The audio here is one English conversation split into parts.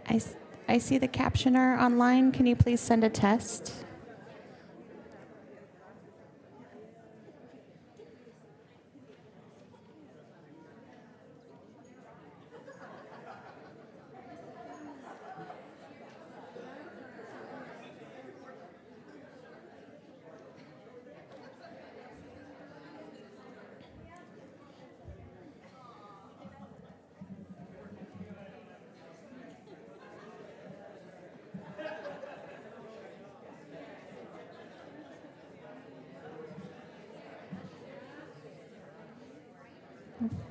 I, s- I see the captioner online. Can you please send a test?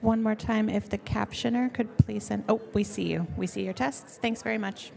One more time, if the captioner could please send. Oh, we see you. We see your tests. Thanks very much.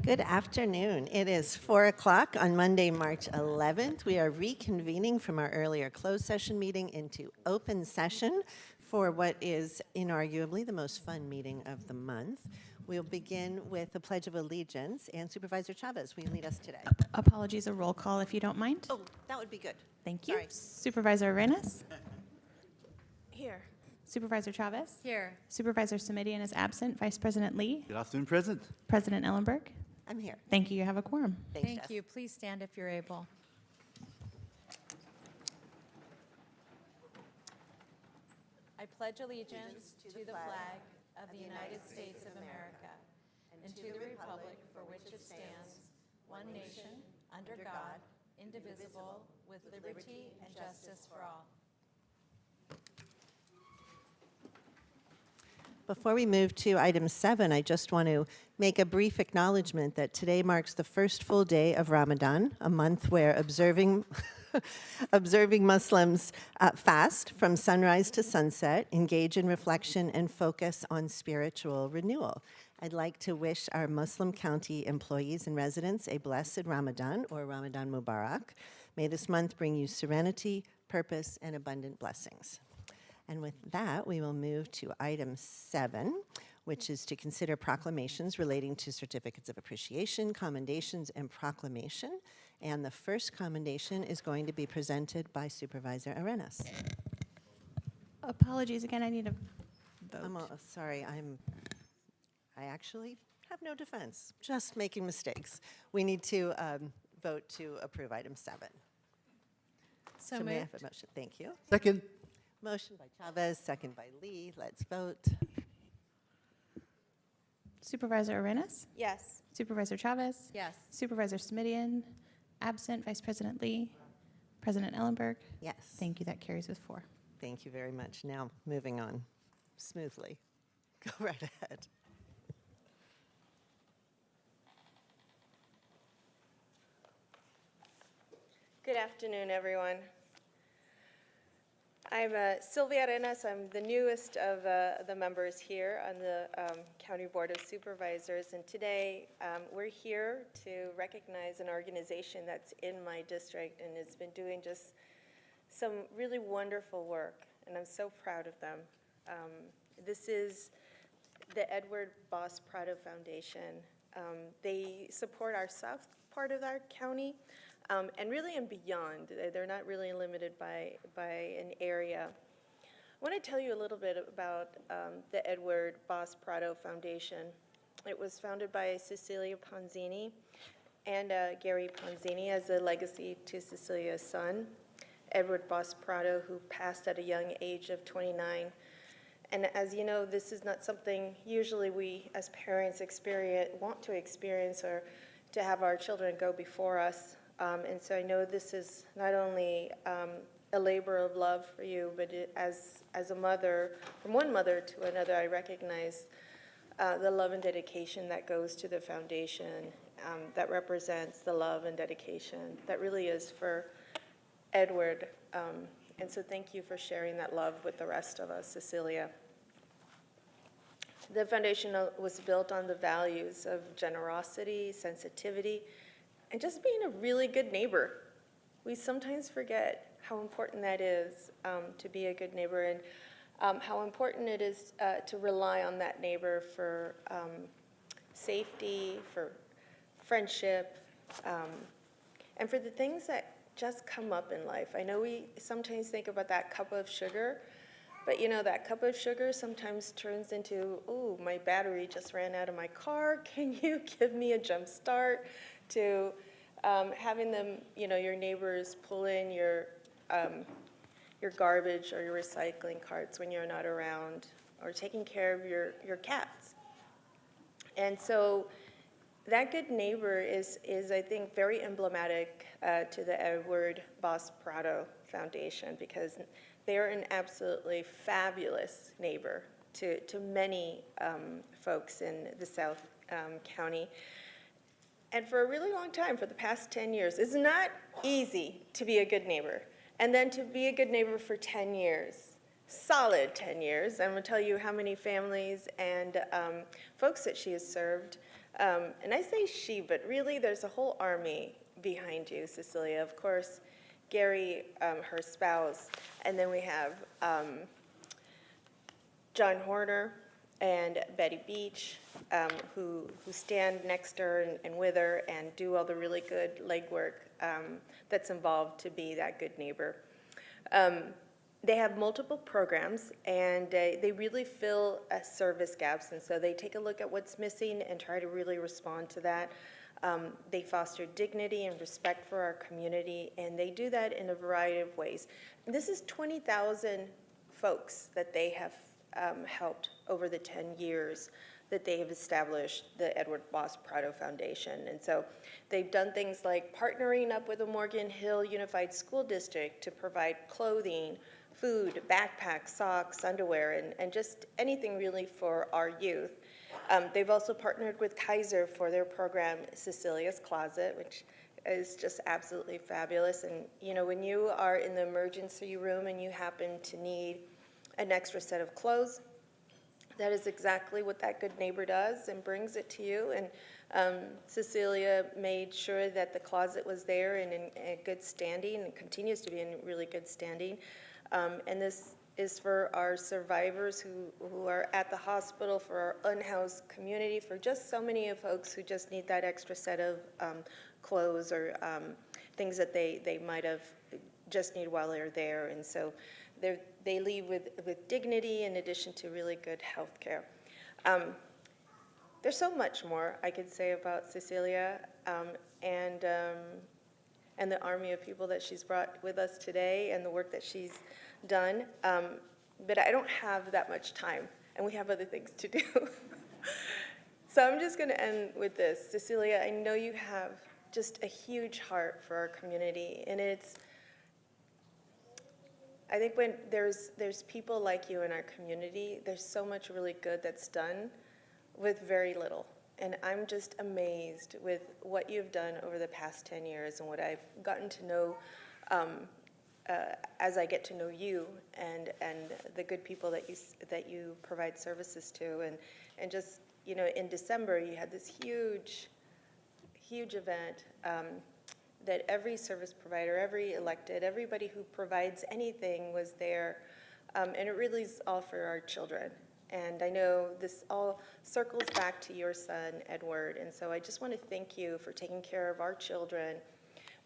Good afternoon. It is 4 o'clock on Monday, March 11th. We are reconvening from our earlier closed session meeting into open session for what is inarguably the most fun meeting of the month. We'll begin with the Pledge of Allegiance, and Supervisor Chavez, will you lead us today? Apologies, a roll call if you don't mind. Oh, that would be good. Thank you. Sorry. Supervisor Arenas? Here. Supervisor Chavez? Here. Supervisor Semidian is absent. Vice President Lee? Good afternoon, President. President Ellenberg? I'm here. Thank you. You have a quorum. Thanks, Thank Jess. you. Please stand if you're able. I pledge allegiance to the flag of the United States of America and to the republic for which it stands, one nation, under God, indivisible, with liberty and justice for all. Before we move to item 7, I just want to make a brief acknowledgement that today marks the first full day of Ramadan, a month where observing Muslims fast from sunrise to sunset, engage in reflection, and focus on spiritual renewal. I'd like to wish our Muslim County employees and residents a blessed Ramadan, or Ramadan Mubarak. May this month bring you serenity, purpose, and abundant blessings. And with that, we will move to item 7, which is to consider proclamations relating to certificates of appreciation, commendations, and proclamation. And the first commendation is going to be presented by Supervisor Arenas. Apologies again. I need a vote. Sorry, I actually have no defense, just making mistakes. We need to vote to approve item 7. So may I have moved. a motion? Thank you. Second. Motion by Chavez, second by Lee. Let's vote. Supervisor Arenas? Yes. Supervisor Chavez? Yes. Supervisor Semidian? Absent. Vice President Lee? President Ellenberg? Yes. Thank you. That carries with 4. Thank you very much. Now, moving on smoothly. Go right ahead. Good afternoon, everyone. I'm Sylvia Arenas. I'm the newest of the members here on the County Board of Supervisors, and today we're here to recognize an organization that's in my district and has been doing just some really wonderful work, and I'm so proud of them. This is the Edward Boss Prao Foundation. They support our south part of our county, and really and beyond. They're not really limited by an area. I want to tell you a little bit about the Edward Boss Prao Foundation. It was founded by Cecilia Ponzini and Gary Ponzini as a legacy to Cecilia's son, Edward Boss Prao, who passed at a young age of 29. And as you know, this is not something usually we as parents want to experience or to have our children go before us. And so I know this is not only a labor of love for you, but as a mother, from one mother to another, I recognize the love and dedication that goes to the foundation that represents the love and dedication that really is for Edward. And so thank you for sharing that love with the rest of us, Cecilia. The foundation was built on the values of generosity, sensitivity, and just being a really good neighbor. We sometimes forget how important that is to be a good neighbor, and how important it is to rely on that neighbor for safety, for friendship, and for the things that just come up in life. I know we sometimes think about that cup of sugar, but you know, that cup of sugar sometimes turns into, ooh, my battery just ran out of my car. Can you give me a jump start? To having them, you know, your neighbors pull in your garbage or your recycling carts when you're not around, or taking care of your cats. And so that good neighbor is I think, very emblematic to the Edward Boss Prao Foundation, because they're an absolutely fabulous neighbor to many folks in the South County. And for a really long time, for the past 10 years, it's not easy to be a good neighbor. And then to be a good neighbor for 10 years, solid 10 years. I'm gonna tell you how many families and folks that she has served. And I say she, but really there's a whole army behind you, Cecilia. Of course, Gary, her spouse, and then we have John Horner and Betty Beach, who stand next to her and with her and do all the really good legwork that's involved to be that good neighbor. they have multiple programs, and they really fill service gaps, and so they take a look at what's missing and try to really respond to that. They foster dignity and respect for our community, and they do that in a variety of ways. This is 20,000 folks that they have helped over the 10 years that they have established the Edward Boss Prao Foundation. And so they've done things like partnering up with the Morgan Hill Unified School District to provide clothing, food, backpacks, socks, underwear, and just anything really for our youth. They've also partnered with Kaiser for their program, Cecilia's Closet, which is just absolutely fabulous. And you know, when you are in the emergency room and you happen to need an extra set of clothes, that is exactly what that good neighbor does and brings it to you. And Cecilia made sure that the closet was there and in good standing, and continues to be in really good standing. And this is for our survivors who are at the hospital, for our unhoused community, for just so many of folks who just need that extra set of clothes or things that they might have just need while they're there. And so they leave with dignity in addition to really good health care. There's so much more I could say about Cecilia and the army of people that she's brought with us today and the work that she's done. But I don't have that much time, and we have other things to do. So I'm just going to end with this. Cecilia, I know you have just a huge heart for our community, and I think when there's people like you in our community, there's so much really good that's done with very little. And I'm just amazed with what you've done over the past 10 years and what I've gotten to know as I get to know you and the good people that you provide services to. And just, you know, in December, you had this huge event that every service provider, every elected, everybody who provides anything was there. And it really is all for our children. And I know this all circles back to your son, Edward. And so I just want to thank you for taking care of our children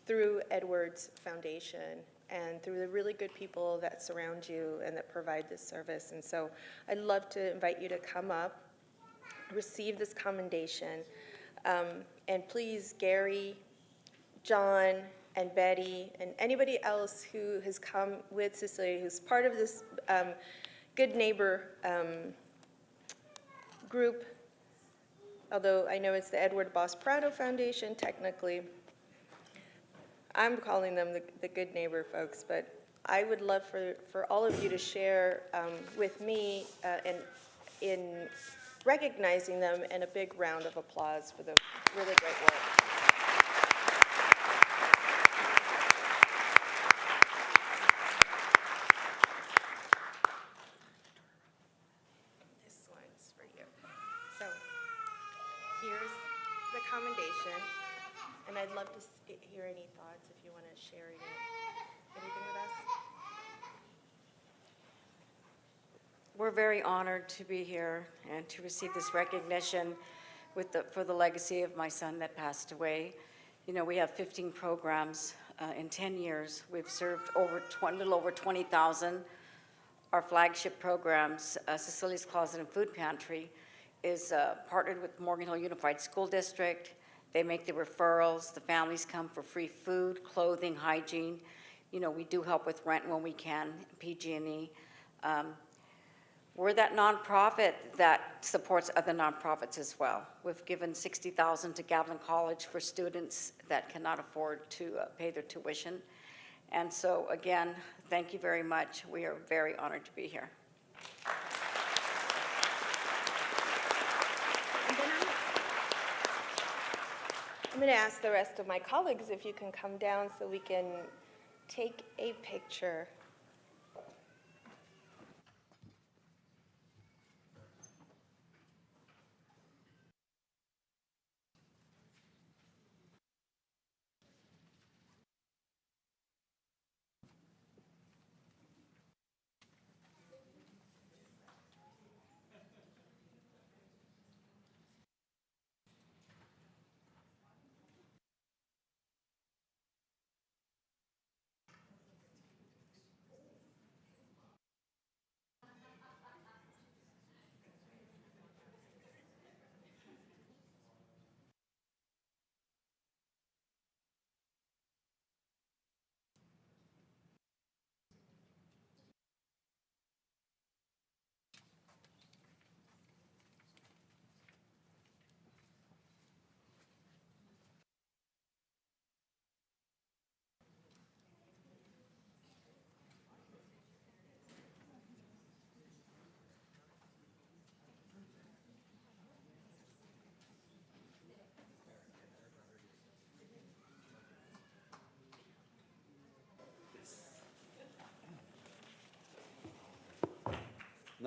through Edward's foundation and through the really good people that surround you and that provide this service. And so I'd love to invite you to come up, receive this commendation. And please, Gary, John, and Betty, and anybody else who has come with Cecilia, who's part of this Good Neighbor group, although I know it's the Edward Boss Prao Foundation, technically. I'm calling them the Good Neighbor folks, but I would love for all of you to share with me in recognizing them, and a big round of applause for the really great work. Here's the commendation, and I'd love to hear any thoughts if you want to share anything with us. We're very honored to be here and to receive this recognition for the legacy of my son that passed away. You know, we have 15 programs in 10 years. We've served a little over 20,000. Our flagship programs, Cecilia's Closet and Food Pantry, is partnered with Morgan Hill Unified School District. They make the referrals. The families come for free food, clothing, hygiene. You know, we do help with rent when we can, PG&E. We're that nonprofit that supports other nonprofits as well. We've given $60,000 to Gavilan College for students that cannot afford to pay their tuition. And so again, thank you very much. We are very honored to be here. I'm going to ask the rest of my colleagues if you can come down so we can take a picture.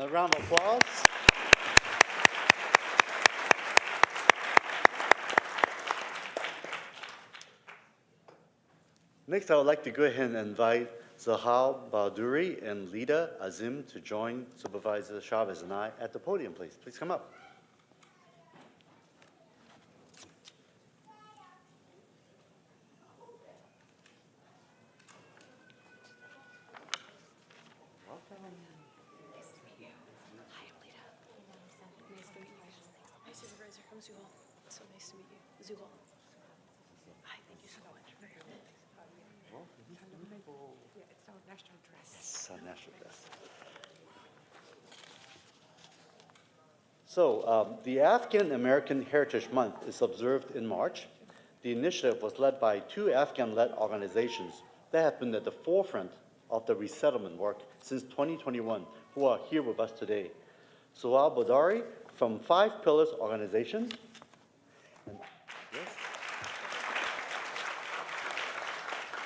Another round of applause. Next, I would like to go ahead and invite Zahal Balduri and Lida Azim to join Supervisor Chavez and I at the podium, please. Please come up. Hi, Supervisor. I'm Zuhal. So nice to meet you. Zuhal. Hi, thank you so much for your Yeah, it's our national dress. It's our national dress. So, the Afghan American Heritage Month is observed in March. The initiative was led by two Afghan-led organizations that have been at the forefront of the resettlement work since 2021, who are here with us today. Suhail Badari from Five Pillars Organization,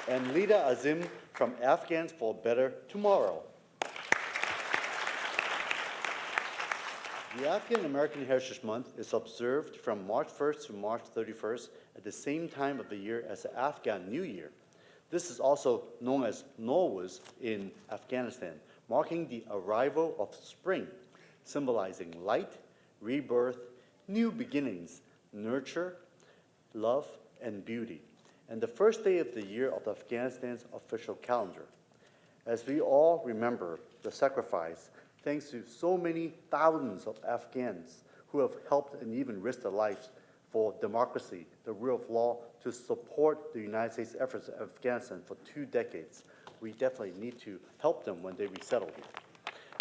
and Lida Azim from Afghans for a Better Tomorrow. The Afghan American Heritage Month is observed from March 1st to March 31st at the same time of the year as the Afghan New Year. This is also known as Nowruz in Afghanistan, marking the arrival of spring, symbolizing light, rebirth, new beginnings, nurture, love, and beauty, and the first day of the year of Afghanistan's official calendar. As we all remember the sacrifice, thanks to so many thousands of Afghans who have helped and even risked their lives for democracy, the rule of law, to support the United States efforts in Afghanistan for 2 decades. We definitely need to help them when they resettle here.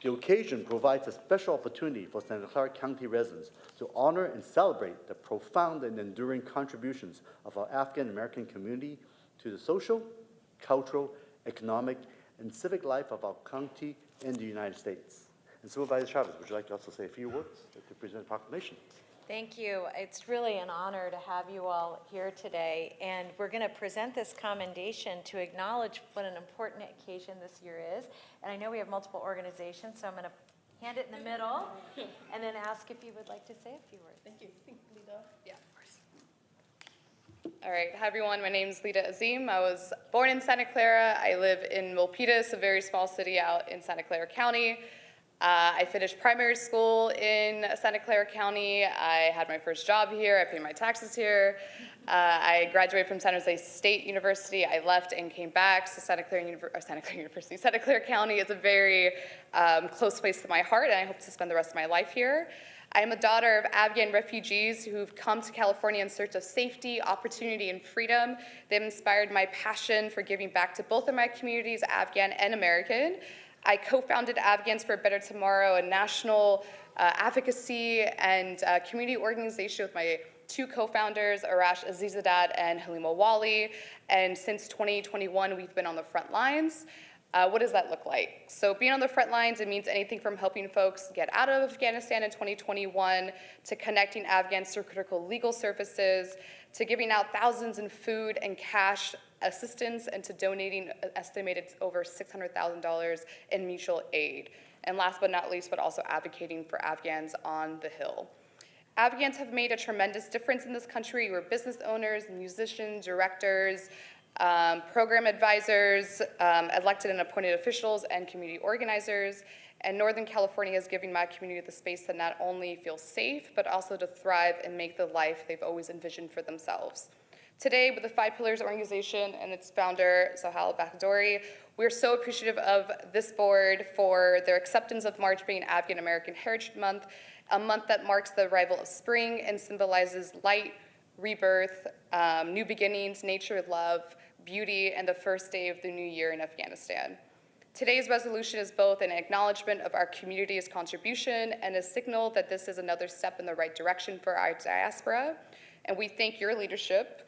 The occasion provides a special opportunity for Santa Clara County residents to honor and celebrate the profound and enduring contributions of our Afghan American community to the social, cultural, economic, and civic life of our county and the United States. And Supervisor Chavez, would you like to also say a few words to present a proclamation? Thank you. It's really an honor to have you all here today. And we're going to present this commendation to acknowledge what an important occasion this year is. And I know we have multiple organizations, so I'm going to hand it in the middle and then ask if you would like to say a few words. Thank you. Lida? Yeah, of course. All right, hi everyone, my name is Lida Azim. I was born in Santa Clara. I live in Milpitas, a very small city out in Santa Clara County. I finished primary school in Santa Clara County. I had my first job here. I paid my taxes here. I graduated from San Jose State University. I left and came back. So Santa Clara University, Santa Clara County is a very close place to my heart, and I hope to spend the rest of my life here. I am a daughter of Afghan refugees who've come to California in search of safety, opportunity, and freedom. They've inspired my passion for giving back to both of my communities, Afghan and American. I co-founded Afghans for a Better Tomorrow, a national advocacy and community organization with my two co-founders, Arash Azizadad and Halima Wali. And since 2021, we've been on the front lines. What does that look like? So being on the front lines, it means anything from helping folks get out of Afghanistan in 2021 to connecting Afghans to critical legal services, to giving out thousands in food and cash assistance, and to donating an estimated over $600,000 in mutual aid. And last but not least, but also advocating for Afghans on the Hill. Afghans have made a tremendous difference in this country. We're business owners, musicians, directors, program advisors, elected and appointed officials, and community organizers. And Northern California is giving my community the space to not only feel safe, but also to thrive and make the life they've always envisioned for themselves. Today, with the Five Pillars organization and its founder, Suhail Balduri, we're so appreciative of this board for their acceptance of March being Afghan American Heritage Month, a month that marks the arrival of spring and symbolizes light, rebirth, new beginnings, nature, love, beauty, and the first day of the new year in Afghanistan. Today's resolution is both an acknowledgement of our community's contribution and a signal that this is another step in the right direction for our diaspora. And we thank your leadership.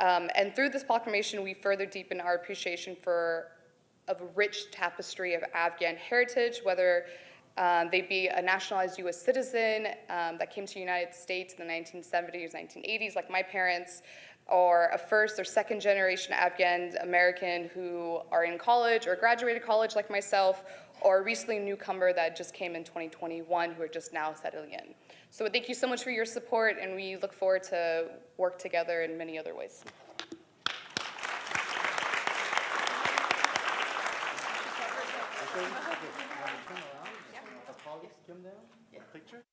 And through this proclamation, we further deepen our appreciation for a rich tapestry of Afghan heritage, whether they be a nationalized U.S. citizen that came to the United States in the 1970s, 1980s, like my parents, or a first or second generation Afghan American who are in college or graduated college like myself, or a recently newcomer that just came in 2021 who are just now settling in. So thank you so much for your support, and we look forward to work together in many other ways. Colleagues, come down, picture.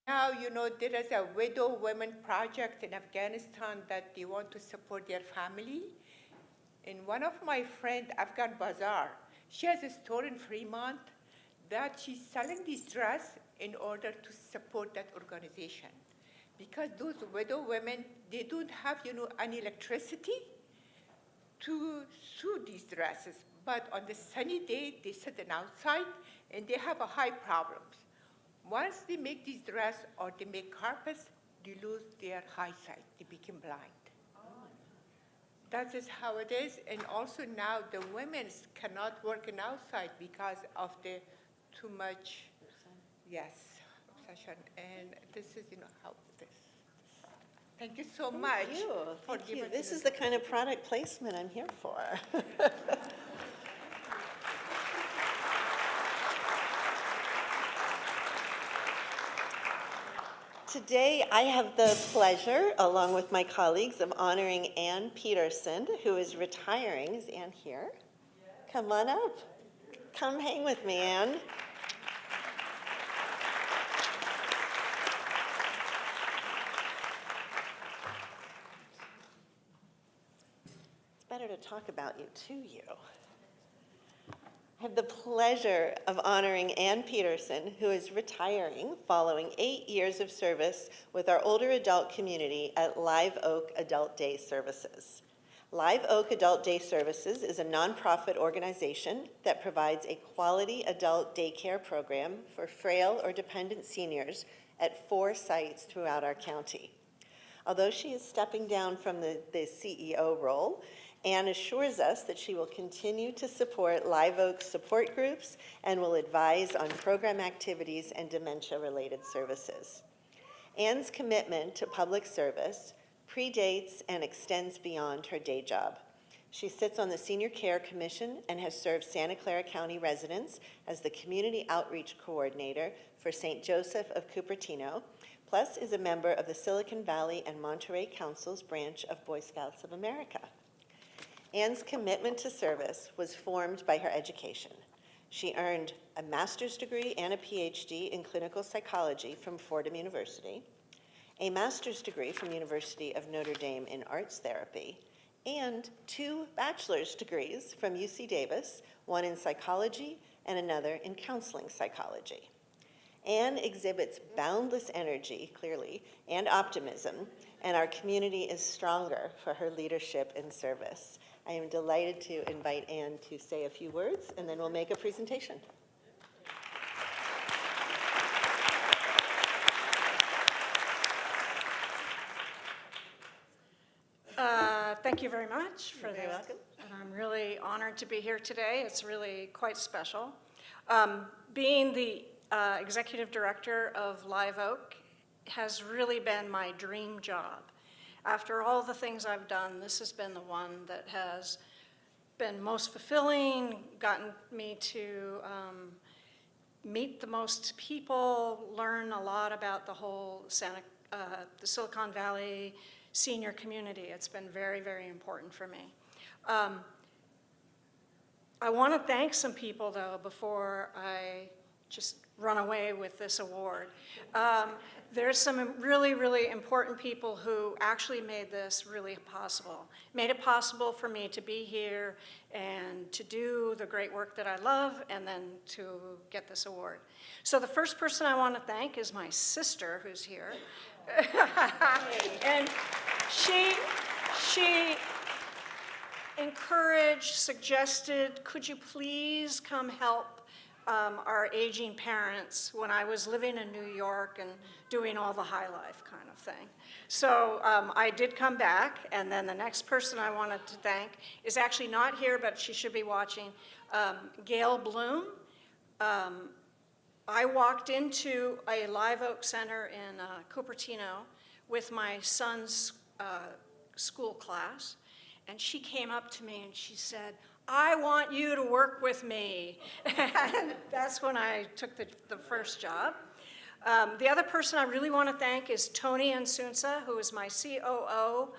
Now, there is a widow women project in Afghanistan that they want to support their family. And one of my friend, Afghan Bazaar, she has a store in Fremont that she's selling this dress in order to support that organization. Because those widow women, they don't have, any electricity to sew these dresses. But on the sunny day, they sit outside and they have a high problems. Once they make these dresses or they make carpets, they lose their eyesight. They become blind. That is how it is. And also now the women cannot work in outside because of the too much, obsession. And this is, how it is. Thank you so much. Thank you. for Thank you. giving This me is the kind of product placement I'm here for. Today, I have the pleasure, along with my colleagues, of honoring Ann Peterson, who is retiring. Is Ann here? Come on up. Come hang with me, Ann. It's better to talk about you to you. I have the pleasure of honoring Ann Peterson, who is retiring following 8 years of service with our older adult community at Live Oak Adult Day Services. Live Oak Adult Day Services is a nonprofit organization that provides a quality adult daycare program for frail or dependent seniors at 4 sites throughout our county. Although she is stepping down from the CEO role, Ann assures us that she will continue to support Live Oak's support groups and will advise on program activities and dementia-related services. Ann's commitment to public service predates and extends beyond her day job. She sits on the Senior Care Commission and has served Santa Clara County residents as the Community Outreach Coordinator for St. Joseph of Cupertino, plus is a member of the Silicon Valley and Monterey Council's branch of Boy Scouts of America. Ann's commitment to service was formed by her education. She earned a master's degree and a PhD in clinical psychology from Fordham University, a master's degree from University of Notre Dame in arts therapy, and 2 bachelor's degrees from UC Davis, one in psychology and another in counseling psychology. Anne exhibits boundless energy, clearly, and optimism, and our community is stronger for her leadership and service. I am delighted to invite Anne to say a few words, and then we'll make a presentation. Thank you very much for You're very that. welcome. And I'm really honored to be here today. It's really quite special. Being the executive director of Live Oak has really been my dream job. After all the things I've done, this has been the one that has been most fulfilling, gotten me to meet the most people, learn a lot about the whole the Silicon Valley senior community. It's been very, very important for me. I want to thank some people, though, before I just run away with this award. There's some really, really important people who actually made this really possible. Made it possible for me to be here and to do the great work that I love and then to get this award. So the first person I want to thank is my sister, who's here. And she encouraged, suggested, could you please come help our aging parents when I was living in New York and doing all the high life kind of thing. So I did come back, and then the next person I wanted to thank is actually not here, but she should be watching, Gail Bloom. I walked into a Live Oak Center in Cupertino with my son's school class, and she came up to me and she said, I want you to work with me. And that's when I took the first job. The other person I really want to thank is Tony Ansunsa, who is my COO.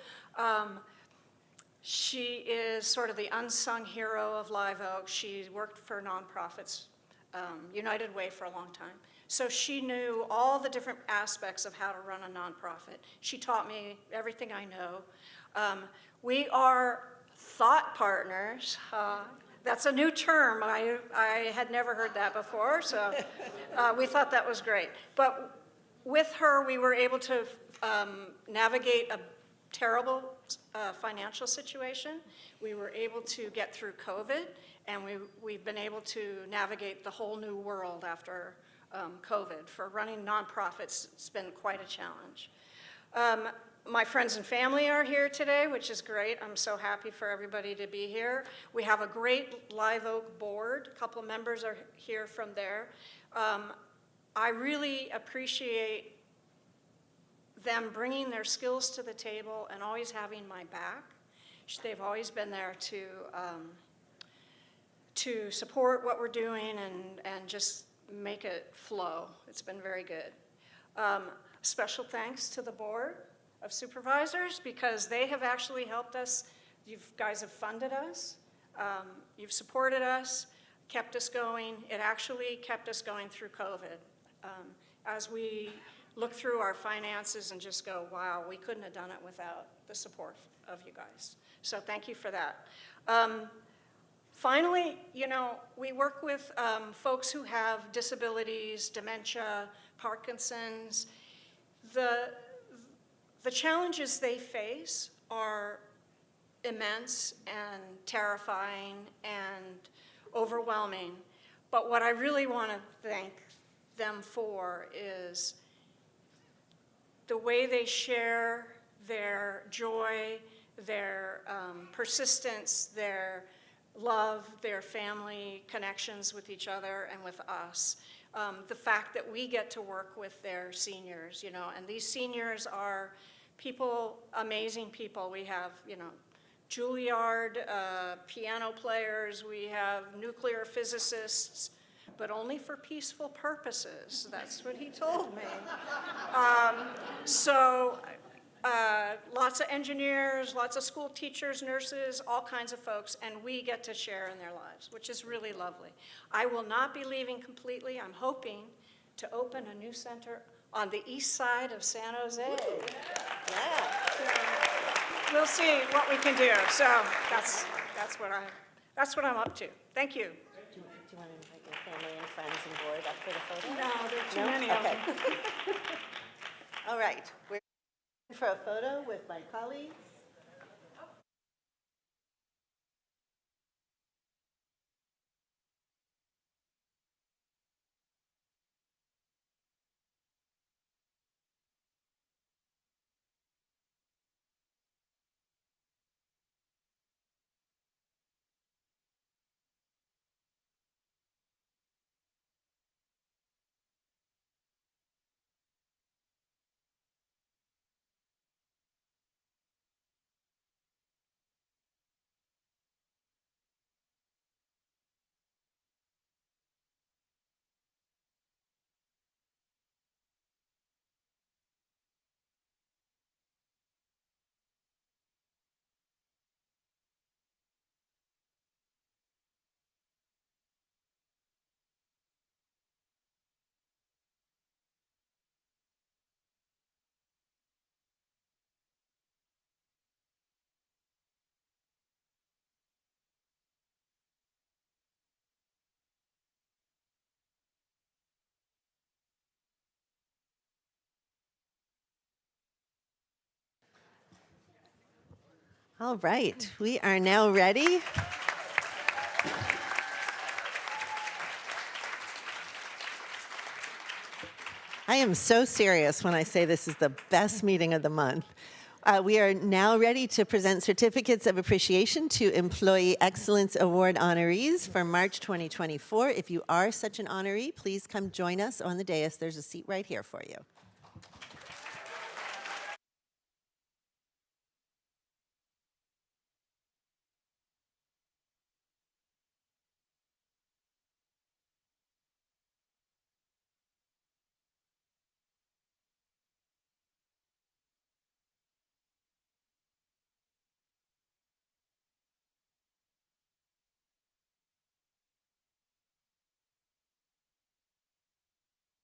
She is sort of the unsung hero of Live Oak. She worked for nonprofits, United Way, for a long time. So she knew all the different aspects of how to run a nonprofit. She taught me everything I know. We are thought partners. That's a new term. I had never heard that before, so we thought that was great. But with her, we were able to navigate a terrible financial situation. We were able to get through COVID, and we've been able to navigate the whole new world after COVID. For running nonprofits, it's been quite a challenge. My friends and family are here today, which is great. I'm so happy for everybody to be here. We have a great Live Oak board. A couple of members are here from there. I really appreciate them bringing their skills to the table and always having my back. They've always been there to support what we're doing and just make it flow. It's been very good. Special thanks to the board of supervisors, because they have actually helped us. You guys have funded us. You've supported us, kept us going. It actually kept us going through COVID. As we look through our finances and just go, wow, we couldn't have done it without the support of you guys. So thank you for that. Finally, we work with folks who have disabilities, dementia, Parkinson's. The challenges they face are immense and terrifying and overwhelming. But what I really want to thank them for is the way they share their joy, their persistence, their love, their family connections with each other and with us. The fact that we get to work with their seniors, and these seniors are people, amazing people. We have, Juilliard piano players, we have nuclear physicists, but only for peaceful purposes. That's what he told me. Lots of engineers, lots of school teachers, nurses, all kinds of folks, and we get to share in their lives, which is really lovely. I will not be leaving completely. I'm hoping to open a new center on the east side of San Jose. Yeah. We'll see what we can do. So that's what I'm up to. Thank you. Do you want to invite your family and friends and board? forward up for the photo? No, there are too No? many of them. Okay. All right, we're for a photo with my colleagues. All right, we are now ready. I am so serious when I say this is the best meeting of the month. We are now ready to present certificates of appreciation to Employee Excellence Award honorees for March 2024. If you are such an honoree, please come join us on the dais. There's a seat right here for you.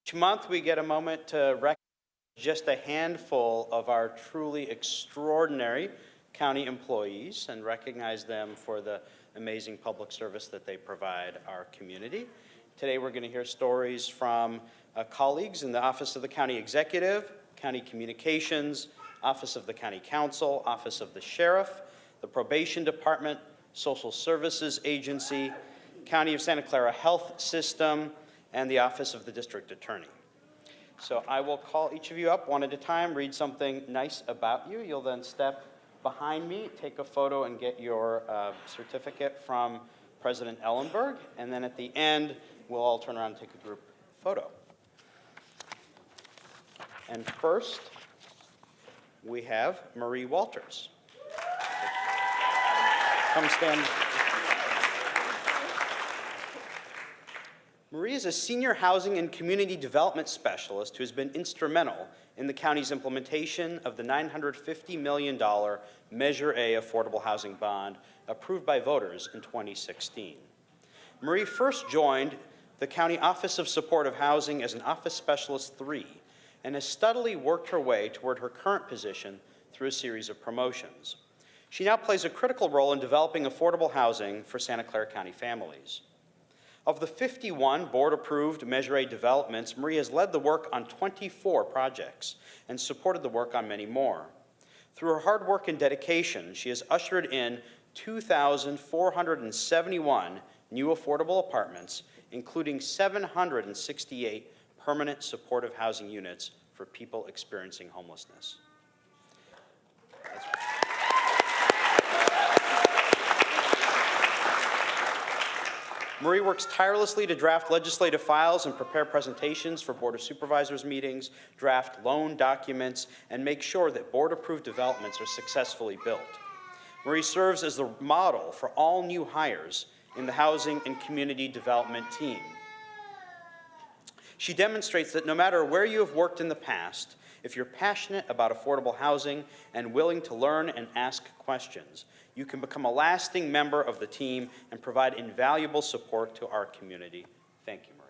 Each month, we get a moment to recognize just a handful of our truly extraordinary county employees and recognize them for the amazing public service that they provide our community. Today, we're going to hear stories from colleagues in the Office of the County Executive, County Communications, Office of the County Council, Office of the Sheriff, the Probation Department, Social Services Agency, County of Santa Clara Health System, and the Office of the District Attorney. So I will call each of you up one at a time, read something nice about you. You'll then step behind me, take a photo, and get your certificate from President Ellenberg. And then at the end, we'll all turn around and take a group photo. And first, we have Marie Walters. Come stand. Marie is a senior housing and community development specialist who has been instrumental in the county's implementation of the $950 million Measure A affordable housing bond approved by voters in 2016. Marie first joined the County Office of Supportive Housing as an Office Specialist 3 and has steadily worked her way toward her current position through a series of promotions. She now plays a critical role in developing affordable housing for Santa Clara County families. Of the 51 board-approved Measure A developments, Marie has led the work on 24 projects and supported the work on many more. Through her hard work and dedication, she has ushered in 2,471 new affordable apartments, including 768 permanent supportive housing units for people experiencing homelessness. Marie works tirelessly to draft legislative files and prepare presentations for Board of Supervisors meetings, draft loan documents, and make sure that board-approved developments are successfully built. Marie serves as the model for all new hires in the Housing and Community Development team. She demonstrates that no matter where you have worked in the past, if you're passionate about affordable housing and willing to learn and ask questions, you can become a lasting member of the team and provide invaluable support to our community. Thank you, Marie.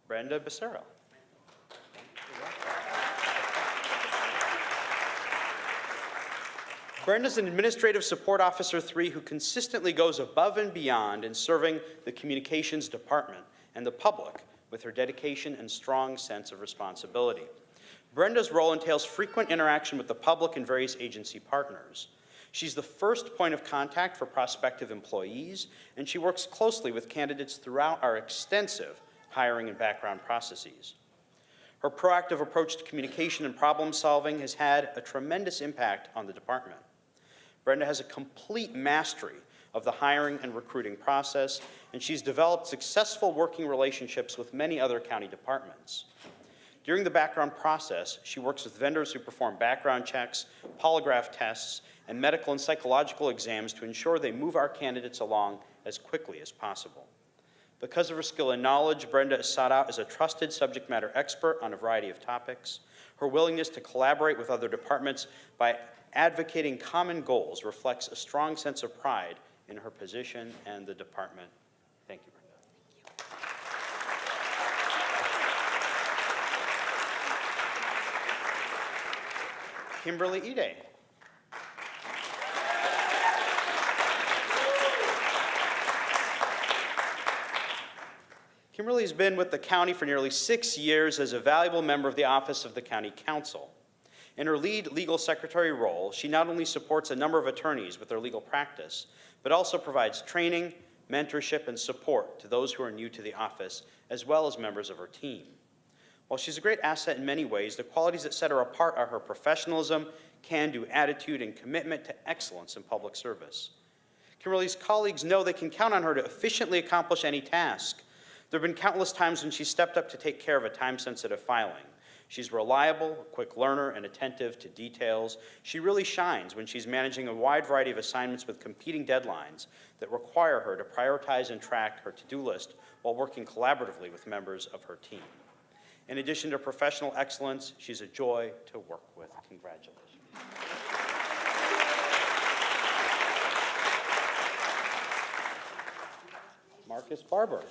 Brenda Becerra. Brenda's an Administrative Support Officer 3 who consistently goes above and beyond in serving the Communications Department and the public with her dedication and strong sense of responsibility. Brenda's role entails frequent interaction with the public and various agency partners. She's the first point of contact for prospective employees, and she works closely with candidates throughout our extensive hiring and background processes. Her proactive approach to communication and problem solving has had a tremendous impact on the department. Brenda has a complete mastery of the hiring and recruiting process, and she's developed successful working relationships with many other county departments. During the background process, she works with vendors who perform background checks, polygraph tests, and medical and psychological exams to ensure they move our candidates along as quickly as possible. Because of her skill and knowledge, Brenda is sought out as a trusted subject matter expert on a variety of topics. Her willingness to collaborate with other departments by advocating common goals reflects a strong sense of pride in her position and the department. Thank you, Brenda. Kimberly Ide. Kimberly's been with the county for nearly 6 years as a valuable member of the Office of the County Counsel. In her lead legal secretary role, she not only supports a number of attorneys with their legal practice, but also provides training, mentorship, and support to those who are new to the office, as well as members of her team. While she's a great asset in many ways, the qualities that set her apart are her professionalism, can-do attitude, and commitment to excellence in public service. Kimberly's colleagues know they can count on her to efficiently accomplish any task. There have been countless times when she stepped up to take care of a time-sensitive filing. She's reliable, a quick learner, and attentive to details. She really shines when she's managing a wide variety of assignments with competing deadlines that require her to prioritize and track her to-do list while working collaboratively with members of her team. In addition to professional excellence, she's a joy to work with. Congratulations. Marcus Barber.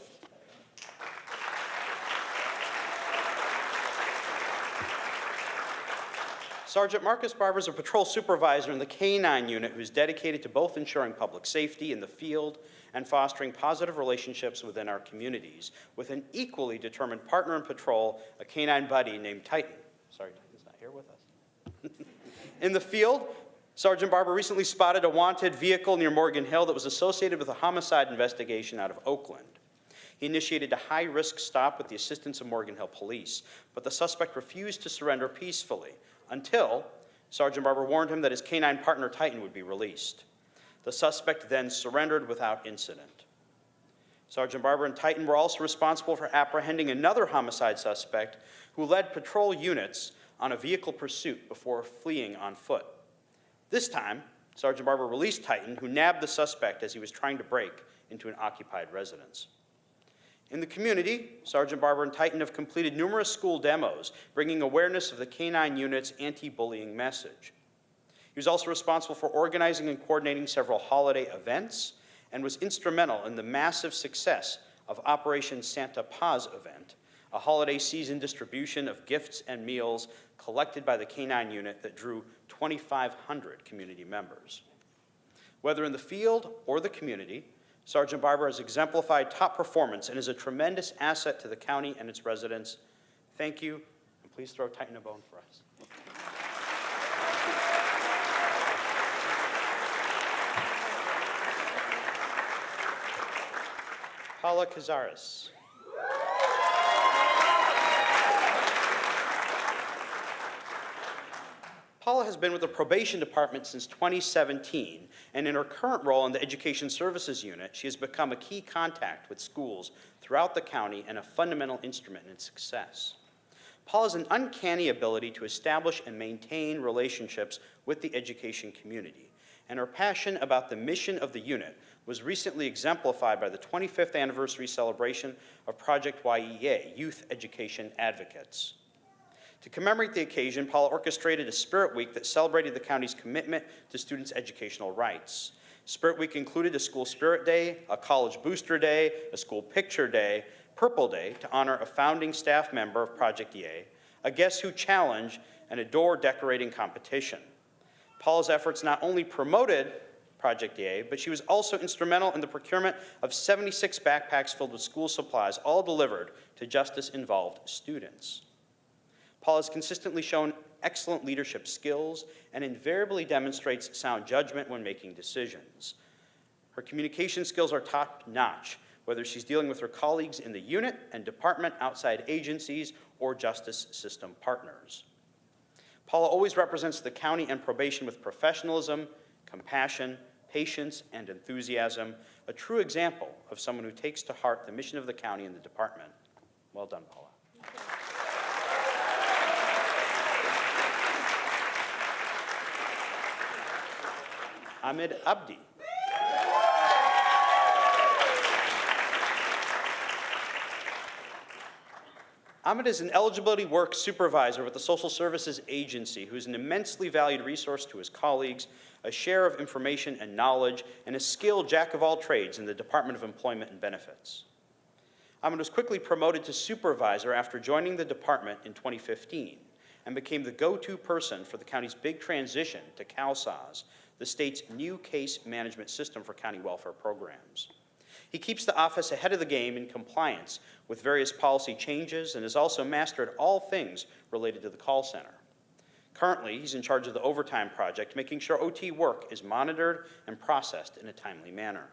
Sergeant Marcus Barber is a patrol supervisor in the K-9 unit who's dedicated to both ensuring public safety in the field and fostering positive relationships within our communities, with an equally determined partner in patrol, a K-9 buddy named Titan. Sorry, Titan's not here with us. In the field, Sergeant Barber recently spotted a wanted vehicle near Morgan Hill that was associated with a homicide investigation out of Oakland. He initiated a high-risk stop with the assistance of Morgan Hill police, but the suspect refused to surrender peacefully until Sergeant Barber warned him that his K-9 partner Titan would be released. The suspect then surrendered without incident. Sergeant Barber and Titan were also responsible for apprehending another homicide suspect who led patrol units on a vehicle pursuit before fleeing on foot. This time, Sergeant Barber released Titan, who nabbed the suspect as he was trying to break into an occupied residence. In the community, Sergeant Barber and Titan have completed numerous school demos, bringing awareness of the K-9 unit's anti-bullying message. He was also responsible for organizing and coordinating several holiday events and was instrumental in the massive success of Operation Santa Paz event, a holiday season distribution of gifts and meals collected by the K-9 unit that drew 2,500 community members. Whether in the field or the community, Sergeant Barber has exemplified top performance and is a tremendous asset to the county and its residents. Thank you, and please throw Titan a bone for us. Paula Cazares. Paula has been with the probation department since 2017, and in her current role in the Education Services Unit, she has become a key contact with schools throughout the county and a fundamental instrument in its success. Paula has an uncanny ability to establish and maintain relationships with the education community, and her passion about the mission of the unit was recently exemplified by the 25th anniversary celebration of Project YEA, Youth Education Advocates. To commemorate the occasion, Paula orchestrated a Spirit Week that celebrated the county's commitment to students' educational rights. Spirit Week included a School Spirit Day, a College Booster Day, a School Picture Day, Purple Day to honor a founding staff member of Project EA, a Guess Who challenge, and a door decorating competition. Paula's efforts not only promoted Project EA, but she was also instrumental in the procurement of 76 backpacks filled with school supplies, all delivered to justice-involved students. Paula has consistently shown excellent leadership skills and invariably demonstrates sound judgment when making decisions. Her communication skills are top-notch, whether she's dealing with her colleagues in the unit and department, outside agencies, or justice system partners. Paula always represents the county and probation with professionalism, compassion, patience, and enthusiasm, a true example of someone who takes to heart the mission of the county and the department. Well done, Paula. Ahmed Abdi. Ahmed is an eligibility work supervisor with the Social Services Agency who is an immensely valued resource to his colleagues, a share of information and knowledge, and a skilled jack of all trades in the Department of Employment and Benefits. Ahmed was quickly promoted to supervisor after joining the department in 2015 and became the go-to person for the county's big transition to CalSAS, the state's new case management system for county welfare programs. He keeps the office ahead of the game in compliance with various policy changes and has also mastered all things related to the call center. Currently, he's in charge of the overtime project, making sure OT work is monitored and processed in a timely manner.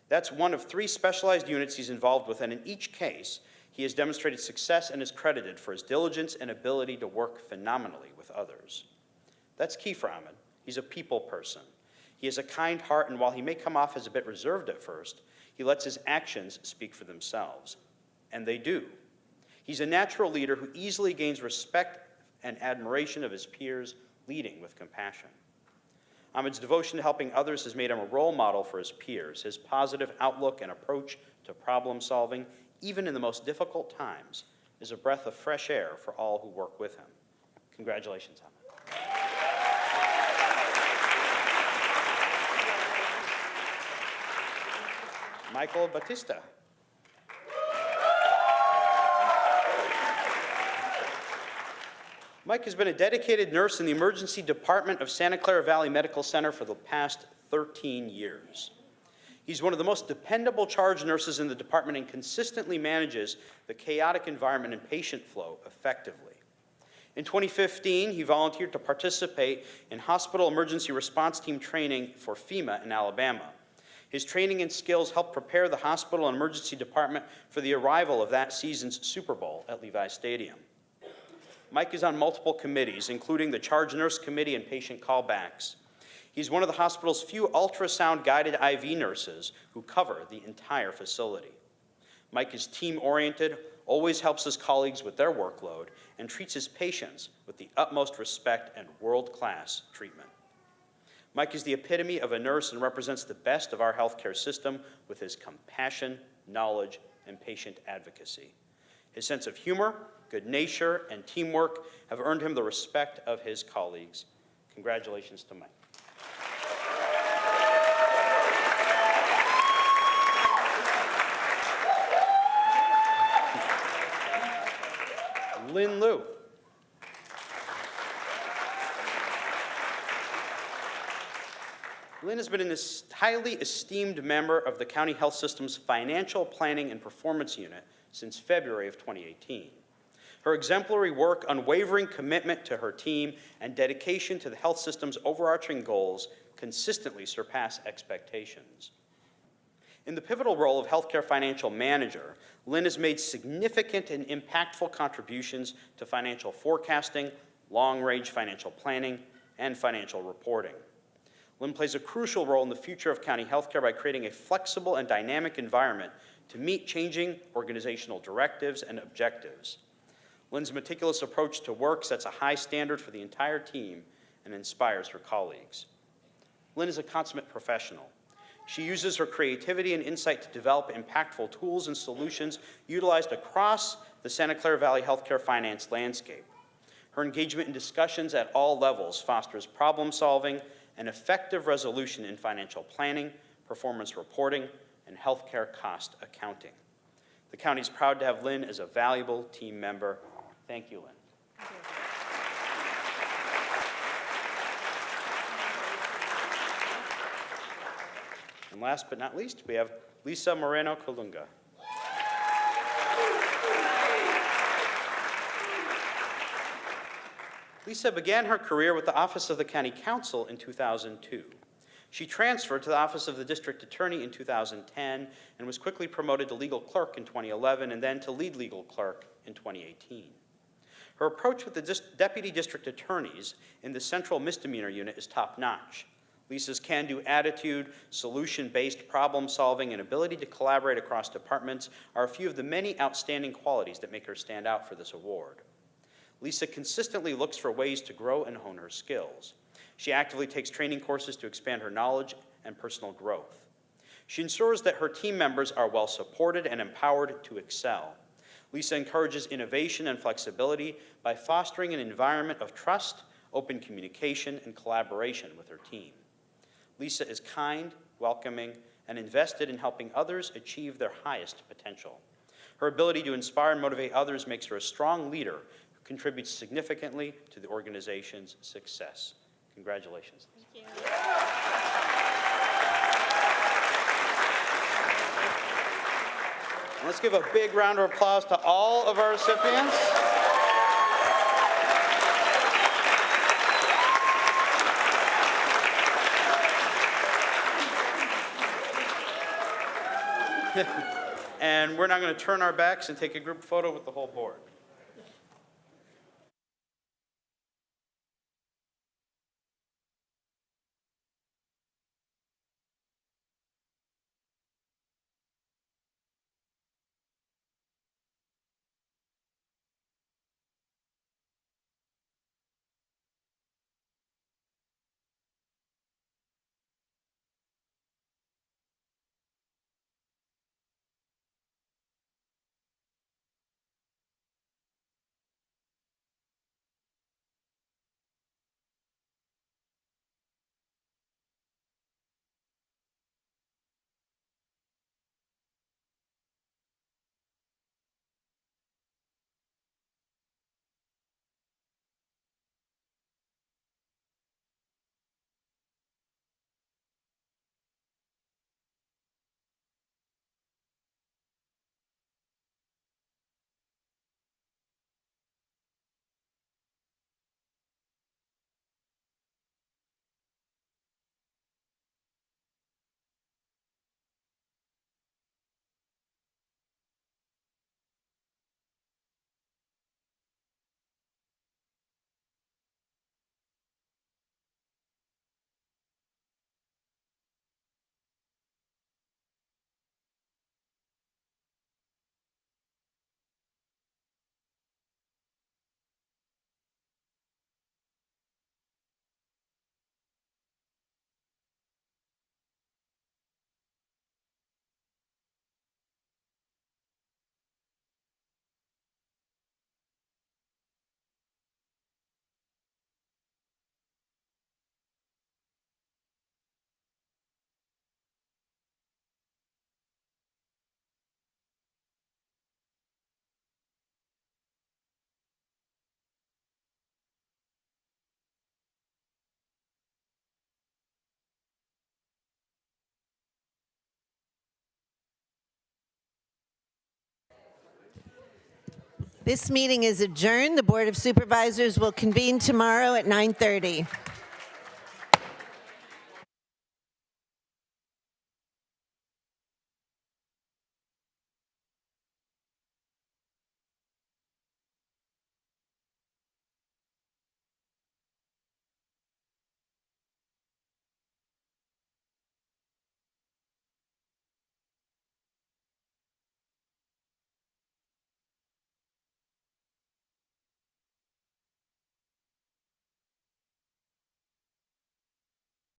That's one of 3 specialized units he's involved with, and in each case, he has demonstrated success and is credited for his diligence and ability to work phenomenally with others. That's key for Ahmed. He's a people person. He has a kind heart, and while he may come off as a bit reserved at first, he lets his actions speak for themselves. And they do. He's a natural leader who easily gains respect and admiration of his peers, leading with compassion. Ahmed's devotion to helping others has made him a role model for his peers. His positive outlook and approach to problem solving, even in the most difficult times, is a breath of fresh air for all who work with him. Congratulations, Ahmed. Michael Batista. Mike has been a dedicated nurse in the emergency department of Santa Clara Valley Medical Center for the past 13 years. He's one of the most dependable charge nurses in the department and consistently manages the chaotic environment and patient flow effectively. In 2015, he volunteered to participate in hospital emergency response team training for FEMA in Alabama. His training and skills helped prepare the hospital and emergency department for the arrival of that season's Super Bowl at Levi Stadium. Mike is on multiple committees, including the Charge Nurse Committee and Patient Callbacks. He's one of the hospital's few ultrasound-guided IV nurses who cover the entire facility. Mike is team-oriented, always helps his colleagues with their workload, and treats his patients with the utmost respect and world-class treatment. Mike is the epitome of a nurse and represents the best of our healthcare system with his compassion, knowledge, and patient advocacy. His sense of humor, good nature, and teamwork have earned him the respect of his colleagues. Congratulations to Mike. Lynn Liu. Lynn has been a highly esteemed member of the County Health System's Financial Planning and Performance Unit since February of 2018. Her exemplary work, unwavering commitment to her team, and dedication to the health system's overarching goals consistently surpass expectations. In the pivotal role of healthcare financial manager, Lynn has made significant and impactful contributions to financial forecasting, long-range financial planning, and financial reporting. Lynn plays a crucial role in the future of county healthcare by creating a flexible and dynamic environment to meet changing organizational directives and objectives. Lynn's meticulous approach to work sets a high standard for the entire team and inspires her colleagues. Lynn is a consummate professional. She uses her creativity and insight to develop impactful tools and solutions utilized across the Santa Clara Valley healthcare finance landscape. Her engagement in discussions at all levels fosters problem solving and effective resolution in financial planning, performance reporting, and healthcare cost accounting. The county is proud to have Lynn as a valuable team member. Thank you, Lynn. And last but not least, we have Lisa Moreno Colunga. Lisa began her career with the Office of the County Council in 2002. She transferred to the Office of the District Attorney in 2010 and was quickly promoted to legal clerk in 2011 and then to lead legal clerk in 2018. Her approach with the deputy district attorneys in the Central Misdemeanor Unit is top-notch. Lisa's can-do attitude, solution-based problem-solving, and ability to collaborate across departments are a few of the many outstanding qualities that make her stand out for this award. Lisa consistently looks for ways to grow and hone her skills. She actively takes training courses to expand her knowledge and personal growth. She ensures that her team members are well supported and empowered to excel. Lisa encourages innovation and flexibility by fostering an environment of trust, open communication, and collaboration with her team. Lisa is kind, welcoming, and invested in helping others achieve their highest potential. Her ability to inspire and motivate others makes her a strong leader who contributes significantly to the organization's success. Congratulations. Thank you. And let's give a big round of applause to all of our recipients. And we're now going to turn our backs and take a group photo with the whole board. This meeting is adjourned. The Board of Supervisors will convene tomorrow at 9:30.